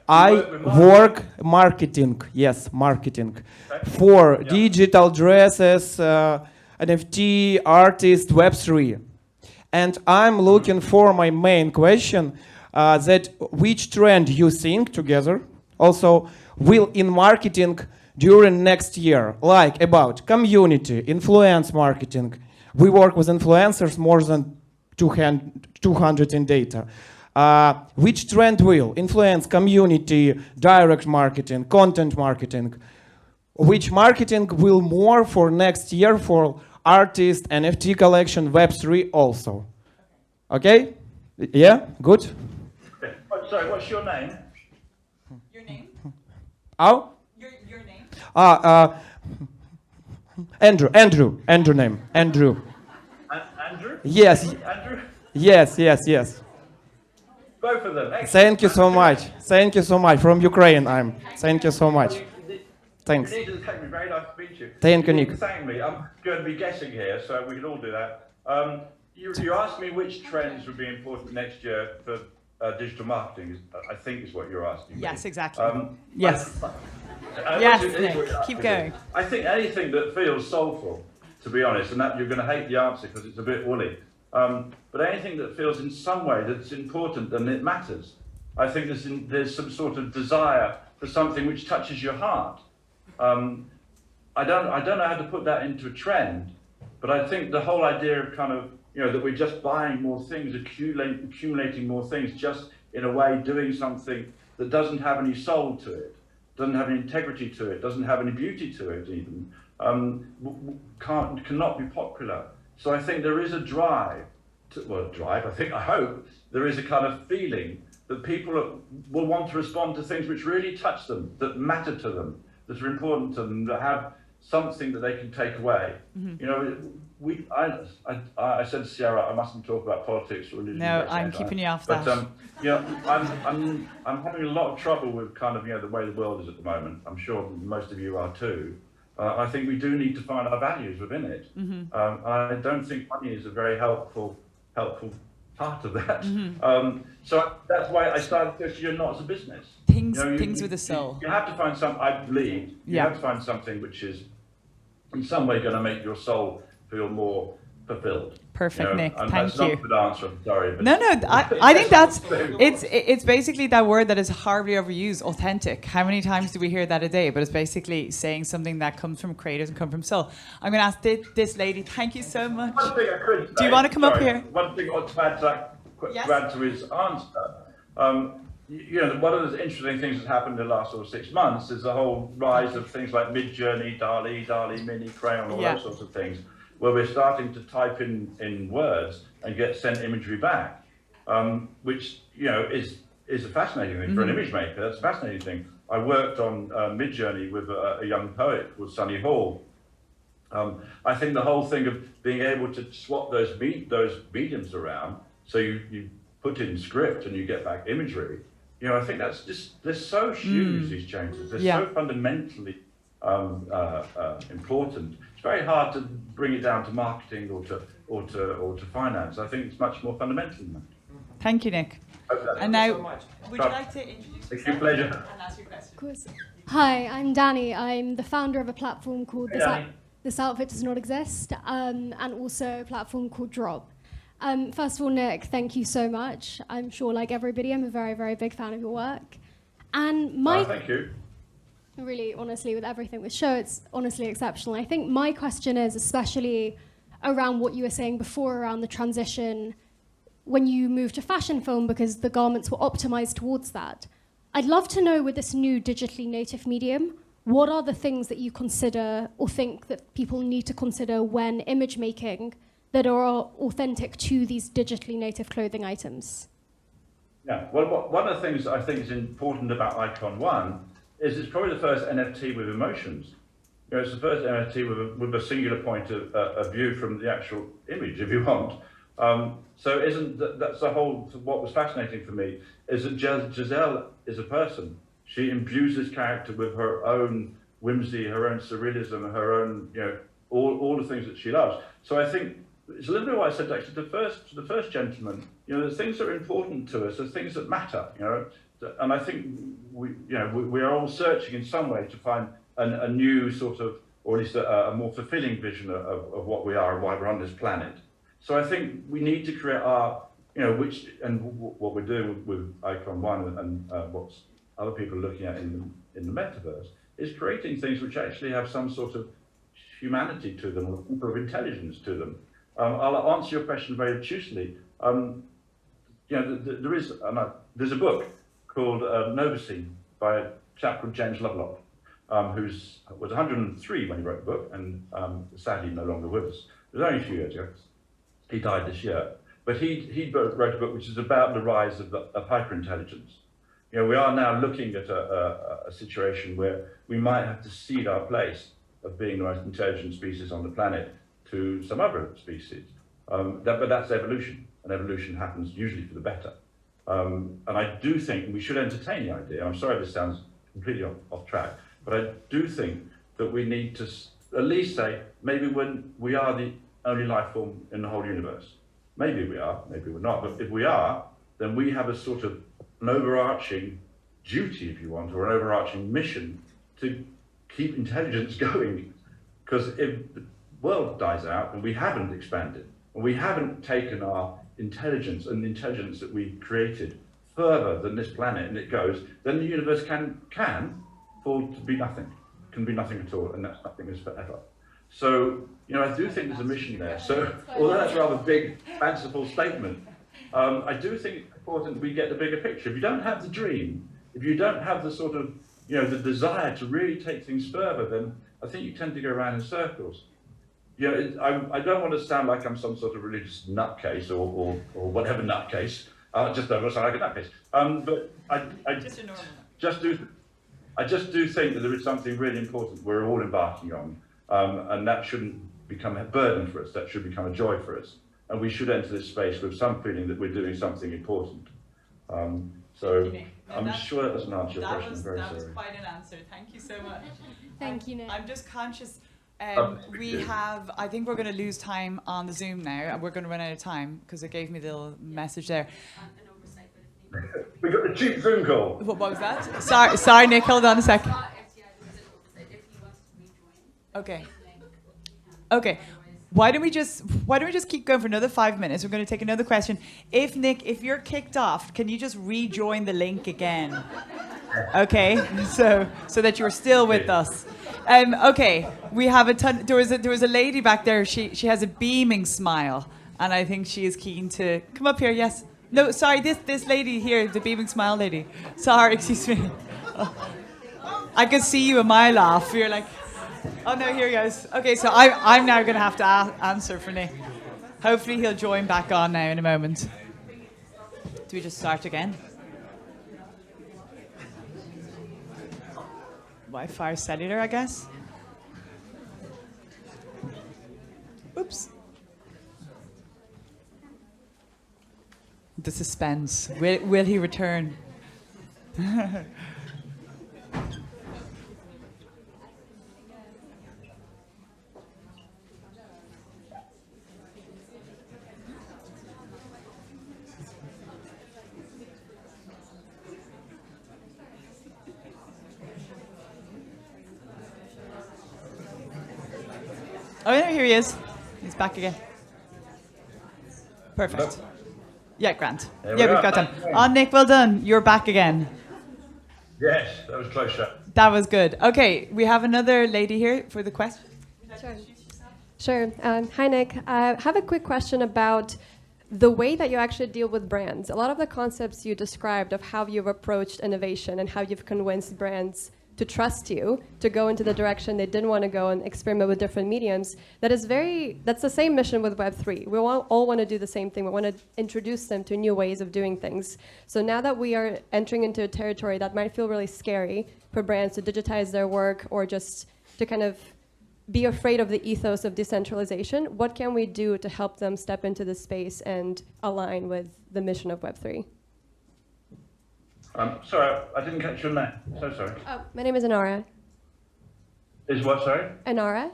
Work marketing. Yes, marketing. Okay. For digital dresses, NFT, artist, Web3. And I'm looking for my main question. That which trend you think together also will in marketing during next year, like about community, influence marketing. We work with influencers more than 200 in data. Which trend will influence community, direct marketing, content marketing? Which marketing will more for next year for artist, NFT collection, Web3 also? Okay? Yeah, good? Sorry, what's your name? Your name? Oh? Your name? Andrew name. Andrew. Andrew? Yes. Andrew? Yes. Both of them. Excellent. Thank you so much. Thank you so much. From Ukraine, Thank you so much. Thanks. You need to thank me. Very nice to meet you. Thank you, Nick. Thank me. I'm going to be guessing here, so we can all do that. You asked me which trends would be important next year for digital marketing, I think is what you're asking. Yes, exactly. Yes. Yes, Nick, keep going. I think anything that feels soulful, to be honest, and that you're going to hate the answer because it's a bit woolly, but anything that feels in some way that's important and it matters. I think there's some sort of desire for something which touches your heart. I don't know how to put that into a trend, but I think the whole idea of kind of, that we're just buying more things, accumulating more things, just in a way doing something that doesn't have any soul to it, doesn't have any integrity to it, doesn't have any beauty to it even, cannot be popular. So I think there is a drive, I hope, there is a kind of feeling that people will want to respond to things which really touch them, that matter to them, that are important to them, that have something that they can take away. I said to Ciara, I mustn't talk about politics or religion. No, I'm keeping you off that. But I'm having a lot of trouble with kind of the way the world is at the moment. I'm sure most of you are too. I think we do need to find our values within it. I don't think money is a very helpful part of that. So that's why I started SHOWStudio not as a business. Things with a soul. You have to find I believe, you have to find something which is in some way going to make your soul feel more fulfilled. Perfect, Nick. And thank that's not you. a good answer, I'm sorry. But No, I think it's basically that word that is horribly overused, authentic. How many times do we hear that a day? But it's basically saying something that comes from creators and comes from soul. I'm going to ask this lady, thank you so much. One thing I could say, do you want to come up here? One thing to add to his answer. one of the interesting things that's happened in the last sort of 6 months is the whole rise of things like Mid-Journey, DALL-E Mini, Crayon, all those sorts of things, where we're starting to type in words and get sent imagery back, which is a fascinating thing for an image maker. That's a fascinating thing. I worked on Mid-Journey with a young poet called Sunny Hall. I think the whole thing of being able to swap those mediums around, so you put in script and you get back imagery, I think that's just, they're so huge, these changes. They're so fundamentally important. It's very hard to bring it down to marketing or to finance. I think it's much more fundamental than that. Thank you, Nick. And now, would you like to introduce yourself? It's a pleasure. And ask your question? Of course. Hi, I'm Danny. I'm the founder of a platform called This Outfit Does Not Exist, and also a platform called Drop. First of all, Nick, thank you so much. I'm sure, like everybody, I'm a very, very big fan of your work. And thank you. Really, honestly, with everything with Show, it's honestly exceptional. I think my question is, especially around what you were saying before around the transition when you moved to fashion film, because the garments were optimized towards that. I'd love to know, with this new digitally native medium, what are the things that you consider or think that people need to consider when image making that are authentic to these digitally native clothing items? Yeah, well, one of the things I think is important about Icon One is it's probably the first NFT with emotions. It's the first NFT with a singular point of view from the actual image, if you want. So that's the whole, what was fascinating for me, is that Giselle is a person. She imbues this character with her own whimsy, her own surrealism, her own, all the things that she loves. So I think it's a little bit what I said actually to the first gentleman. The things that are important to us are things that matter. And I think we are all searching in some way to find a new sort of, or at least a more fulfilling vision of what we are and why we're on this planet. So I think we need to create our, what we're doing with Icon One and what's other people are looking at in the metaverse is creating things which actually have some sort of humanity to them, or of intelligence to them. I'll answer your question very obtusely. There's a book called Novacine by a chap called James Lovelock, who was 103 when he wrote the book, and sadly no longer with us. It was only a few years ago. He died this year. But he wrote a book which is about the rise of hyperintelligence. We are now looking at a situation where we might have to cede our place of being the most intelligent species on the planet to some other species. But that's evolution, and evolution happens usually for the better. And I do think we should entertain the idea. I'm sorry this sounds completely off track, but I do think that we need to at least say, maybe when we are the only life form in the whole universe. Maybe we are, maybe we're not, but if we are, then we have a sort of an overarching duty, if you want, or an overarching mission to keep intelligence going. Because if the world dies out and we haven't expanded, and we haven't taken our intelligence and the intelligence that we created further than this planet and it goes, then the universe can fall to be nothing, can be nothing at all, and that nothing is forever. So, I do think there's a mission there. So, although that's a rather big, fanciful statement, I do think it's important we get the bigger picture. If you don't have the dream, if you don't have the sort of, the desire to really take things further, then I think you tend to go around in circles. I don't want to sound like I'm some sort of religious nutcase or whatever nutcase. I just don't want to sound like a nutcase. But I just do think that there is something really important we're all embarking on. And that shouldn't become a burden for us, that should become a joy for us. And we should enter this space with some feeling that we're doing something important. So I'm sure that doesn't answer your question. That was quite an answer. Thank you so much. Thank you, Nick. I'm just conscious, I think we're going to lose time on the Zoom now, and we're going to run out of time, because it gave me the little message there. We got a cheap Zoom call. What was that? Sorry, Nick, hold on a sec. Okay. Why don't we just keep going for another 5 minutes? We're going to take another question. If you're kicked off, can you just rejoin the link again? Okay, so that you're still with us. Okay, we have a ton. There was a lady back there. She has a beaming smile, and I think she is keen to come up here. Yes. No, sorry, this lady here, the beaming smile lady. Sorry, excuse me. Oh. I could see you a mile off. You're like, oh no, here he goes. Okay, so I'm now going to have to answer for Nick. Hopefully he'll join back on now in a moment. Do we just start again? Wi-Fi cellular, I guess. Oops. The suspense. Will he return? Oh, yeah, here he is. He's back again. Perfect. Yeah, Grant. Yeah, we've got him. Oh, Nick, well done. You're back again. Yes, that was close shot. That was good. Okay, we have another lady here for the question. Sure. Hi, Nick. I have a quick question about the way that you actually deal with brands. A lot of the concepts you described of how you've approached innovation and how you've convinced brands to trust you, to go into the direction they didn't want to go and experiment with different mediums, that's the same mission with Web3. We all want to do the same thing. We want to introduce them to new ways of doing things. So now that we are entering into a territory that might feel really scary for brands to digitize their work or just to kind of be afraid of the ethos of decentralization, what can we do to help them step into this space and align with the mission of Web3? Sorry, I didn't catch your name. So sorry. Oh, my name is Anara. Is what, sorry? Anara.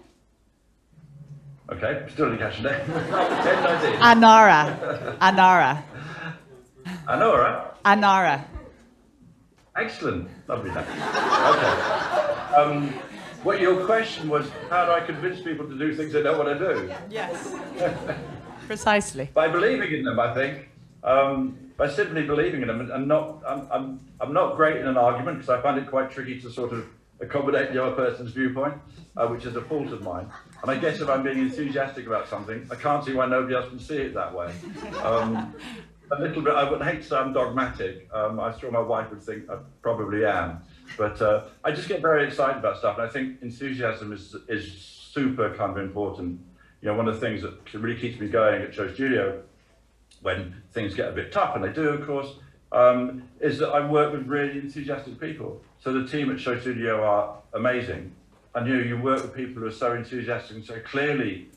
Okay, still didn't catch your name. Anara. Anara. Anora? Anara. Excellent. Lovely name. Okay. What your question was, how do I convince people to do things they don't want to do? Yes. Precisely. By believing in them, I think. By simply believing in them, and I'm not great in an argument because I find it quite tricky to sort of accommodate the other person's viewpoint, which is a fault of mine. And I guess if I'm being enthusiastic about something, I can't see why nobody else can see it that way. A little bit, I would hate to say I'm dogmatic. I'm sure my wife would think I probably am. But I just get very excited about stuff, and I think enthusiasm is super kind of important. You know, one of the things that really keeps me going at SHOWStudio, when things get a bit tough, and they do, of course, is that I work with really enthusiastic people. So the team at SHOWStudio are amazing. And you work with people who are so enthusiastic and so clearly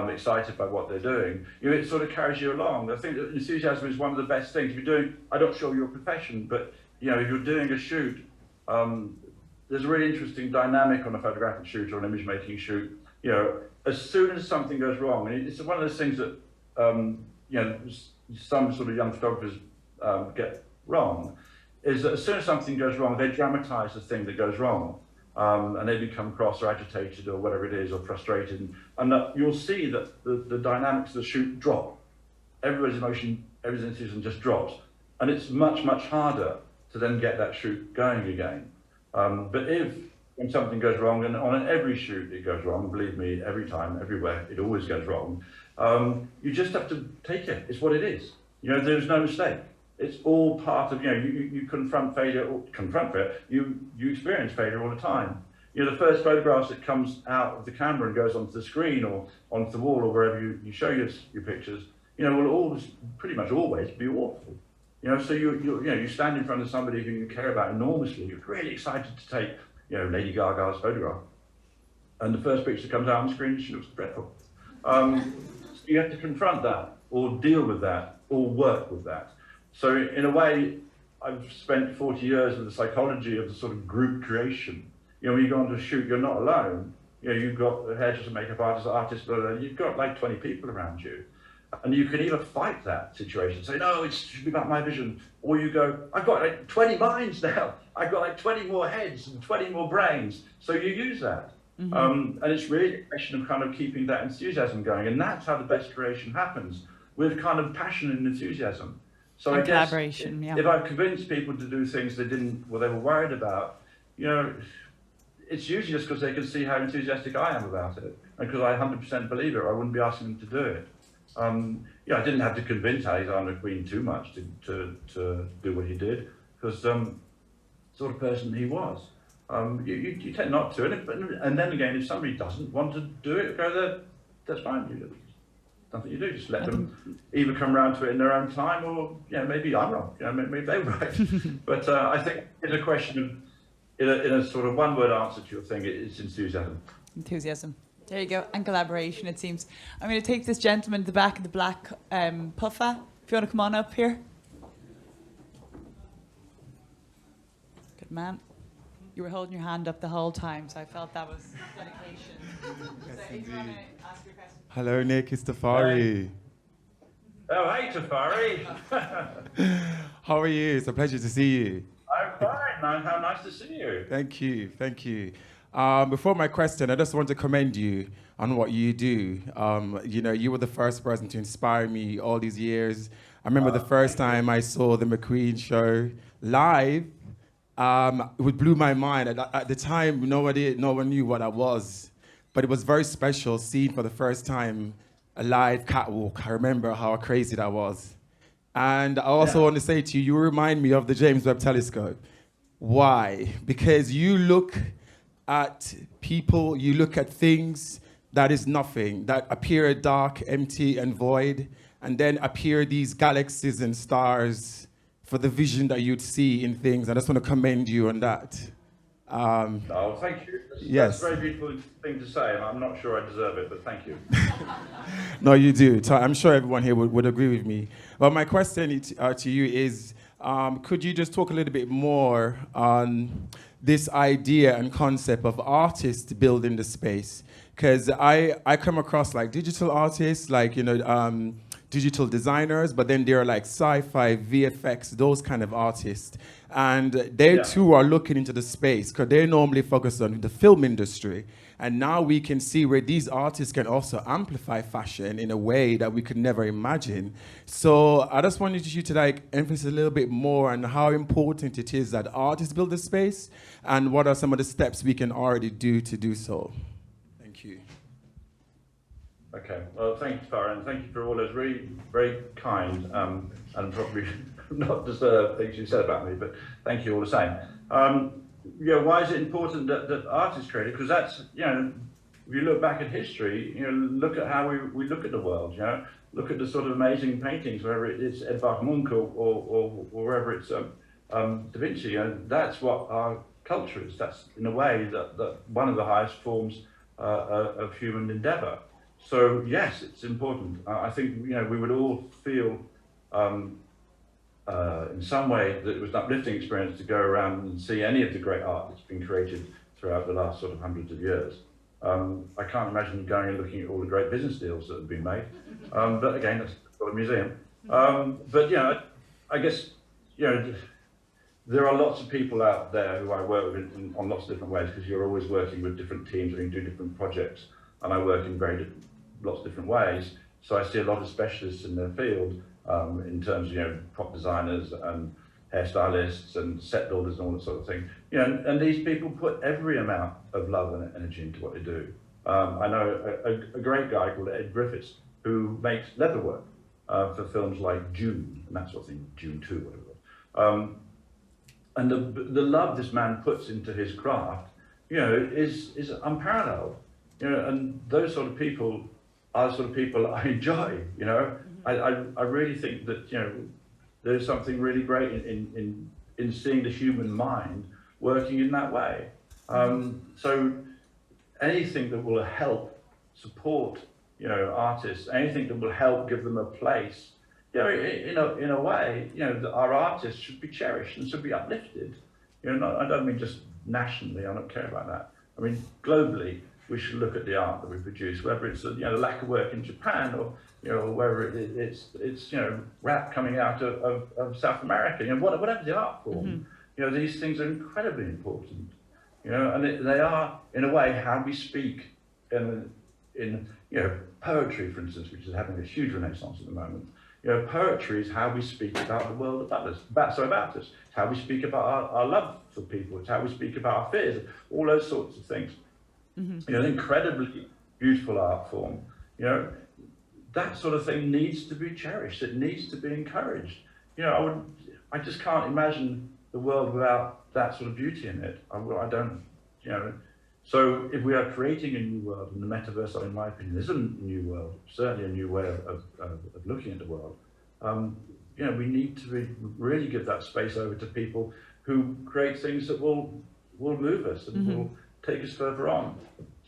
excited by what they're doing. It sort of carries you along. I think that enthusiasm is one of the best things. If you're doing, I'm not sure your profession, but if you're doing a shoot, there's a really interesting dynamic on a photographic shoot or an image making shoot. As soon as something goes wrong, and it's one of those things that some sort of young photographers get wrong, is that as soon as something goes wrong, they dramatize the thing that goes wrong, and they become cross or agitated or whatever it is, or frustrated, and you'll see that the dynamics of the shoot drop. Everybody's emotion, everybody's enthusiasm just drops, and it's much, much harder to then get that shoot going again. But when something goes wrong, and on every shoot it goes wrong, believe me, every time, everywhere, it always goes wrong, you just have to take it. It's what it is. There's no mistake. It's all part of, you confront failure, you experience failure all the time. The first photographs that comes out of the camera and goes onto the screen or onto the wall or wherever you show your pictures, will always, pretty much always be awful. So you stand in front of somebody who you care about enormously, you're really excited to take, Lady Gaga's photograph. And the first picture comes out on the screen, she looks dreadful. So you have to confront that, or deal with that, or work with that. So in a way, I've spent 40 years with the psychology of the sort of group creation. When you go on to a shoot, you're not alone. You've got a hairdresser, makeup artist, you've got like 20 people around you. And you can either fight that situation, say, no, it should be about my vision. Or you go, I've got like 20 minds now. I've got like 20 more heads and 20 more brains. So you use that. Mm-hmm. And it's really a question of kind of keeping that enthusiasm going. And that's how the best creation happens, with kind of passion and enthusiasm. So and I guess collaboration, if I've convinced people to do things they were worried about, it's usually just because they can see how enthusiastic I am about it. And because I 100% believe it, I wouldn't be asking them to do it. I didn't have to convince Alexander McQueen too much to do what he did, because sort of person he was. You tend not to, and then again, if somebody doesn't want to do it, go there, that's fine. Nothing you do, just let them either come around to it in their own time, or maybe I'm wrong, maybe they're right. But I think it's a question of, in a sort of one-word answer to your thing, it's enthusiasm. Enthusiasm. There you go, and collaboration, it seems. I'm going to take this gentleman at the back of the black puffer. If you want to come on up here. Good man. You were holding your hand up the whole time, so I felt that was dedication. Yes, so if you want to ask your question. Hello, Nick. It's Tafari. Oh, hey, Tafari. How are you? It's a pleasure to see you. I'm fine, man. How nice to see you. Thank you. Thank you. Before my question, I just want to commend you on what you do. You were the first person to inspire me all these years. I remember the first time I saw the McQueen show live. It blew my mind. At the time, no one knew what I was. But it was very special seeing for the first time a live catwalk. I remember how crazy that was. And I also want to say to you, you remind me of the James Webb Telescope. Why? Because you look at people, you look at things that is nothing, that appear dark, empty, and void, and then appear these galaxies and stars for the vision that you'd see in things. I just want to commend you on that. Oh, thank you. That's a very beautiful thing to say, and I'm not sure I deserve it, but thank you. No, you do. So I'm sure everyone here would agree with me. But my question to you is, could you just talk a little bit more on this idea and concept of artists building the space? Because I come across like digital artists, like, digital designers, but then there are like sci-fi, VFX, those kind of artists. And they too are looking into the space, because they normally focus on the film industry. And now we can see where these artists can also amplify fashion in a way that we could never imagine. So I just wanted you to like emphasize a little bit more on how important it is that artists build the space, and what are some of the steps we can already do to do so. Thank you. Okay, well, thank you, Farah, and thank you for all those really very kind and probably not deserved things you said about me, but thank you all the same. Why is it important that artists create it? Because that's, if you look back at history, look at how we look at the world, look at the sort of amazing paintings, whether it's Edvard Munch or wherever it's Da Vinci, and that's what our culture is. That's, in a way, that one of the highest forms of human endeavor. So yes, it's important. I think we would all feel in some way that it was an uplifting experience to go around and see any of the great art that's been created throughout the last sort of hundreds of years. I can't imagine going and looking at all the great business deals that have been made. But again, that's got a museum. But I guess there are lots of people out there who I work with on lots of different ways, because you're always working with different teams and you do different projects, and I work in lots of different ways. So I see a lot of specialists in their field, in terms of prop designers and hairstylists and set builders and all that sort of thing. And these people put every amount of love and energy into what they do. I know a great guy called Ed Griffiths, who makes leatherwork for films like June and that sort of thing, June 2, whatever it was. And the love this man puts into his craft, is unparalleled. And those sort of people are the sort of people I enjoy. I really think that there's something really great in seeing the human mind working in that way. So anything that will help support artists, anything that will help give them a place, in a way, that our artists should be cherished and should be uplifted. I don't mean just nationally. I don't care about that. I mean globally. We should look at the art that we produce, whether it's the lack of work in Japan, or whether it's rap coming out of South America, whatever the art form. These things are incredibly important. And they are, in a way, how we speak in poetry, for instance, which is having a huge renaissance at the moment. Poetry is how we speak about the world about us. It's how we speak about our love for people. It's how we speak about our fears, all those sorts of things. An incredibly beautiful art form. that sort of thing needs to be cherished. It needs to be encouraged. You know, I just can't imagine the world without that sort of beauty in it. I don't, you know. So if we are creating a new world, and the metaverse, in my opinion, is a new world, certainly a new way of looking at the world. You know, we need to really give that space over to people who create things that will move us and will take us further on.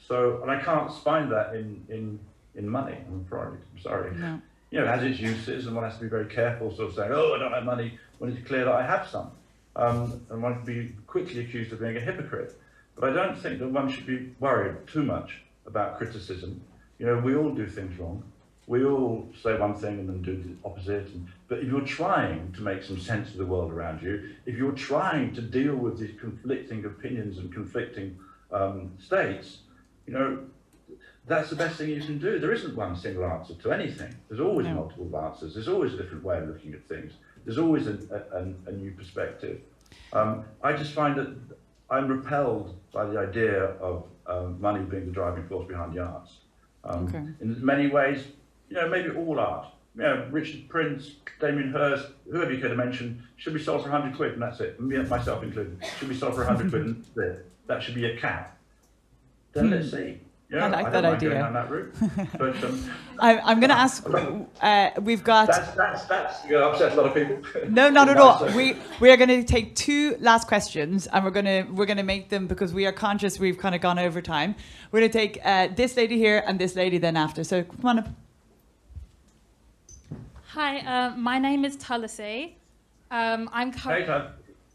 So, and I can't find that in money. I'm sorry. No. You know, it has its uses, and one has to be very careful, sort of saying, "Oh, I don't have money," when it's clear that I have some, and one can be quickly accused of being a hypocrite. But I don't think that one should be worried too much about criticism. You know, we all do things wrong. We all say one thing and then do the opposite. But if you're trying to make some sense of the world around you, if you're trying to deal with these conflicting opinions and conflicting states, you know, that's the best thing you can do. There isn't one single answer to anything. There's always multiple answers. There's always a different way of looking at things. There's always a new perspective. I just find that I'm repelled by the idea of money being the driving force behind the arts. In many ways, you know, maybe all art. You know, Richard Prince, Damien Hirst, whoever you could have mentioned, should be sold for 100 quid, and that's it. Me, myself included, should be sold for 100 quid, and that should be a cap. Then let's see. Yeah, I like that idea. Going down that route. But, I'm going to ask. We've got. That's going to upset a lot of people. No, not at all. We are going to take two last questions, and we're going to make them, because we are conscious we've kind of gone over time. We're going to take this lady here and this lady then after. So come on up. Hi, my name is Tulasi. Hey, Tug.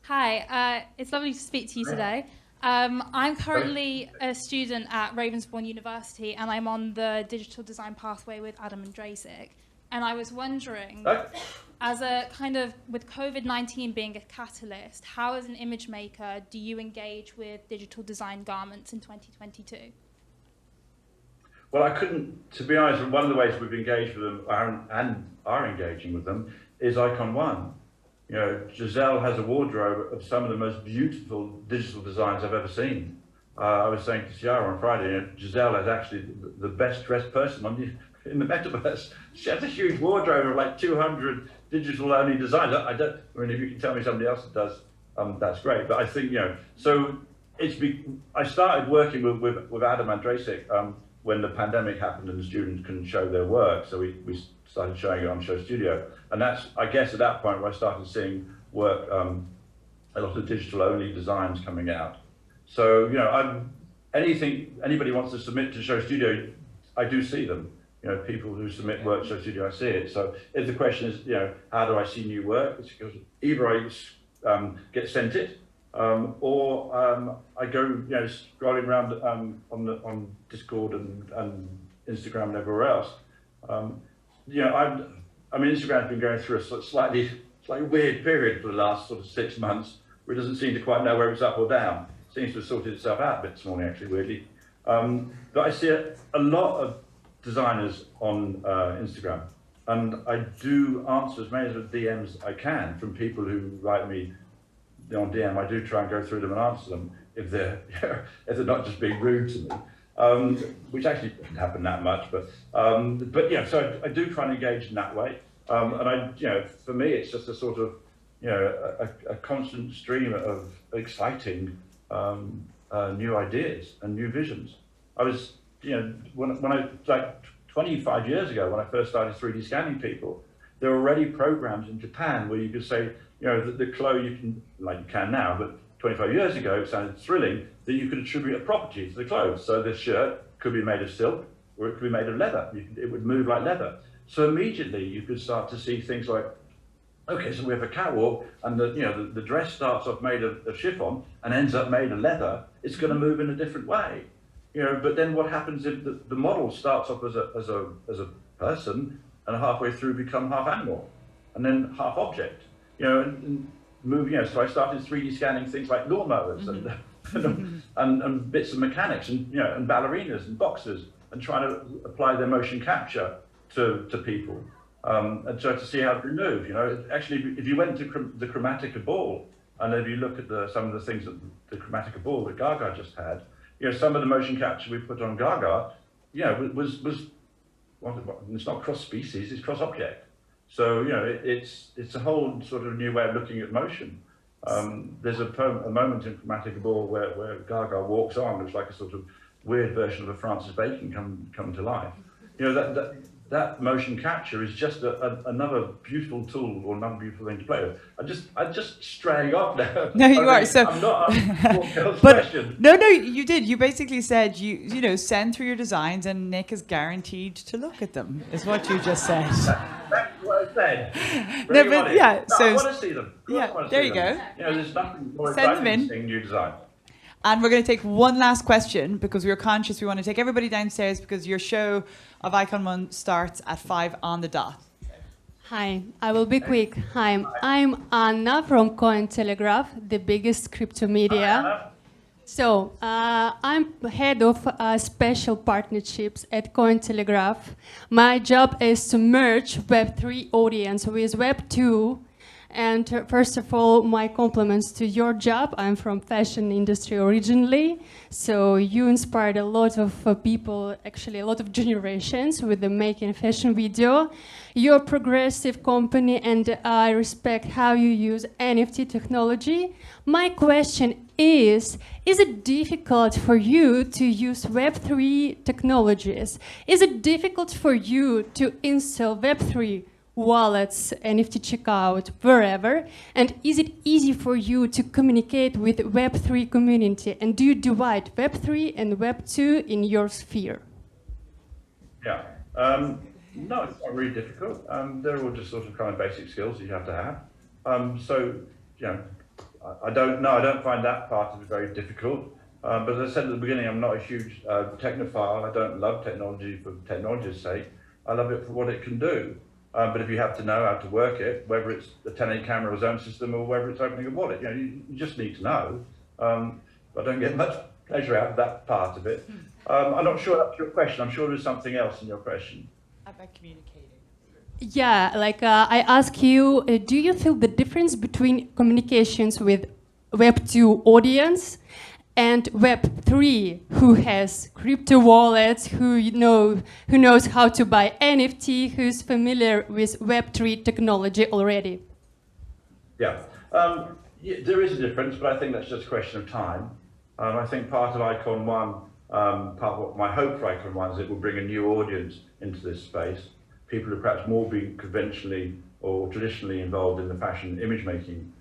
Hi, it's lovely to speak to you today. I'm currently a student at Ravensbourne University, and I'm on the digital design pathway with Adam and Drasic. And I was wondering, as a kind of, with COVID-19 being a catalyst, how as an image maker do you engage with digital design garments in 2022? Well, I couldn't, to be honest, one of the ways we've engaged with them and are engaging with them is Icon One. You know, Giselle has a wardrobe of some of the most beautiful digital designs I've ever seen. I was saying to Ciara on Friday, you know, Giselle is actually the best dressed person in the metaverse. She has a huge wardrobe of like 200 digital only designs. I mean, if you can tell me somebody else that does, that's great. But I think, you know, so I started working with Adam and Drasic when the pandemic happened and the students couldn't show their work. So we started showing it on SHOWStudio. And that's, I guess, at that point where I started seeing work, a lot of digital only designs coming out. So, you know, anybody wants to submit to SHOWStudio, I do see them. You know, people who submit work to SHOWStudio, I see it. So if the question is, you know, how do I see new work? It's because either I get sent it, or I go, you know, scrolling around on Discord and Instagram and everywhere else. You know, I mean, Instagram's been going through a slightly weird period for the last sort of 6 months, where it doesn't seem to quite know whether it's up or down. It seems to have sorted itself out a bit this morning, actually, weirdly. But I see a lot of designers on Instagram, and I do answer as many of the DMs I can from people who write me on DM. I do try and go through them and answer them if they're not just being rude to me, which actually doesn't happen that much. But yeah, so I do try and engage in that way. And you know, for me, it's just a sort of, you know, a constant stream of exciting new ideas and new visions. I was, you know, when I, like 25 years ago, when I first started 3D scanning people, there were already programs in Japan where you could say, you know, the clothes you can, like you can now, but 25 years ago, it sounded thrilling that you could attribute a property to the clothes. So this shirt could be made of silk, or it could be made of leather. It would move like leather. So immediately you could start to see things like, okay, so we have a catwalk, and the dress starts off made of chiffon and ends up made of leather. It's going to move in a different way, you know. But then what happens if the model starts off as a person, and halfway through become half animal, and then half object, you know, and move. You know, so I started 3D scanning things like lawnmowers and bits of mechanics, and you know, and ballerinas and boxers, and trying to apply their motion capture to people. And so to see how they move, you know, actually, if you went to the Chromatica ball, and if you look at some of the things that the Chromatica ball that Gaga just had, you know, some of the motion capture we put on Gaga, you know, was it's not cross-species, it's cross-object. So, you know, it's a whole sort of new way of looking at motion. There's a moment in Chromatica Ball where Gaga walks on, it's like a sort of weird version of a Francis Bacon come to life. You know, that motion capture is just another beautiful tool or another beautiful thing to play with. I'm just straying off now. No, you are. So, I'm not. But question. no, you did. You basically said you know, send through your designs and Nick is guaranteed to look at them. Is what you just said. That's what I said. No, Really but yeah. No, So I want to see them. yeah, there you go. You know, there's nothing more Send them exciting in. than seeing new design. And we're going to take one last question because we were conscious we want to take everybody downstairs because your show of Icon 1 starts at 5 on the dot. Hi, I will be quick. Hi, I'm Anna from Cointelegraph, the biggest crypto media. So I'm head of special partnerships at Cointelegraph. My job is to merge Web3 audience with Web2. And first of all, my compliments to your job. I'm from fashion industry originally, so you inspired a lot of people, actually a lot of generations with the making fashion video. You're a progressive company, and I respect how you use NFT technology. My question is it difficult for you to use Web3 technologies? Is it difficult for you to install Web3 wallets, NFT checkout, wherever? And is it easy for you to communicate with Web3 community? And do you divide Web3 and Web2 in your sphere? Yeah. No, it's not really difficult. They're all just sort of kind of basic skills that you have to have. So, you know, I don't find that part of it very difficult. But as I said at the beginning, I'm not a huge technophile. I don't love technology for technology's sake. I love it for what it can do. But if you have to know how to work it, whether it's the 10-8 camera or zone system or whether it's opening a wallet, you know, you just need to know. I don't get much pleasure out of that part of it. I'm not sure that's your question. I'm sure there's something else in your question. About communicating. Yeah, like I ask you, do you feel the difference between communications with Web2 audience and Web3, who has crypto wallets, who knows how to buy NFT, who's familiar with Web3 technology already? Yeah. Yeah, there is a difference, but I think that's just a question of time. I think part of Icon 1, part of what my hope for Icon 1 is it will bring a new audience into this space, people who perhaps more be conventionally or traditionally involved in the fashion image making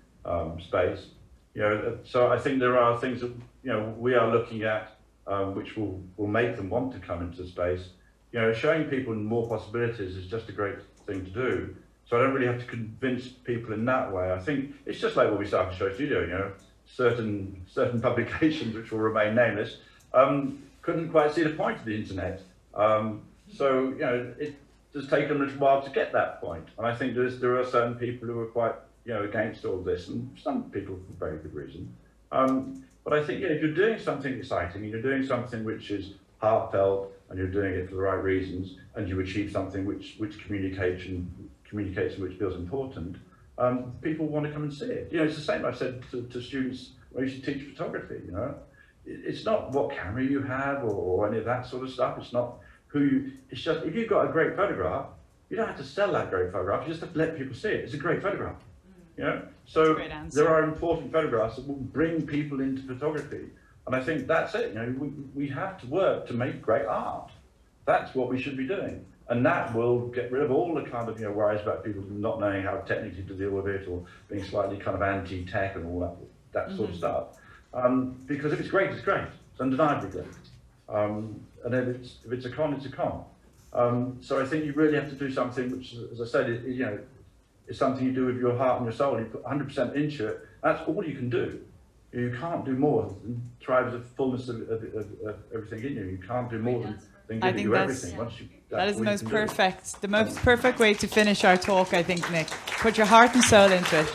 space. You know, so I think there are things that, you know, we are looking at which will make them want to come into the space. You know, showing people more possibilities is just a great thing to do. So I don't really have to convince people in that way. I think it's just like what we started SHOWStudio, you know, certain publications which will remain nameless couldn't quite see the point of the internet. So, you know, it has taken a little while to get that point. And I think there are certain people who are quite, you know, against all this, and some people for very good reason. But I think, yeah, if you're doing something exciting, and you're doing something which is heartfelt, and you're doing it for the right reasons, and you achieve something which communicates and which feels important, people want to come and see it. You know, it's the same I've said to students when I used to teach photography, you know. It's not what camera you have or any of that sort of stuff. It's not it's just, if you've got a great photograph, you don't have to sell that great photograph, you just have to let people see it. It's a great photograph. You know? So there are important photographs that will bring people into photography. And I think that's it. You know, we have to work to make great art. That's what we should be doing. And that will get rid of all the kind of, you know, worries about people not knowing how technically to deal with it or being slightly kind of anti-tech and all that sort of stuff. Because if it's great, it's great. It's undeniably great. And if it's a con, it's a con. So I think you really have to do something which, as I said, you know, is something you do with your heart and your soul. You put 100% into it. That's all you can do. You can't do more than thrive with the fullness of everything in you. You can't do more than give you everything. That is the most perfect way to finish our talk, I think, Nick. Put your heart and soul into it.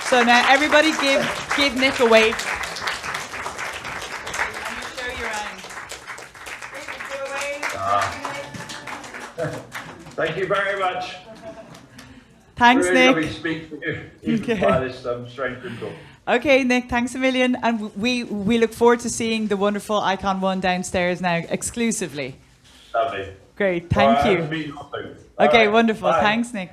So now everybody give Nick a wave. Thank you very much. Thanks, really Nick. Lovely to speak to you, even by this strange window. Okay, Nick, thanks a million. And we look forward to seeing the wonderful Icon 1 downstairs now, exclusively. Lovely. Great, thank you. All right, Okay, all right, wonderful. bye. Thanks, Nick.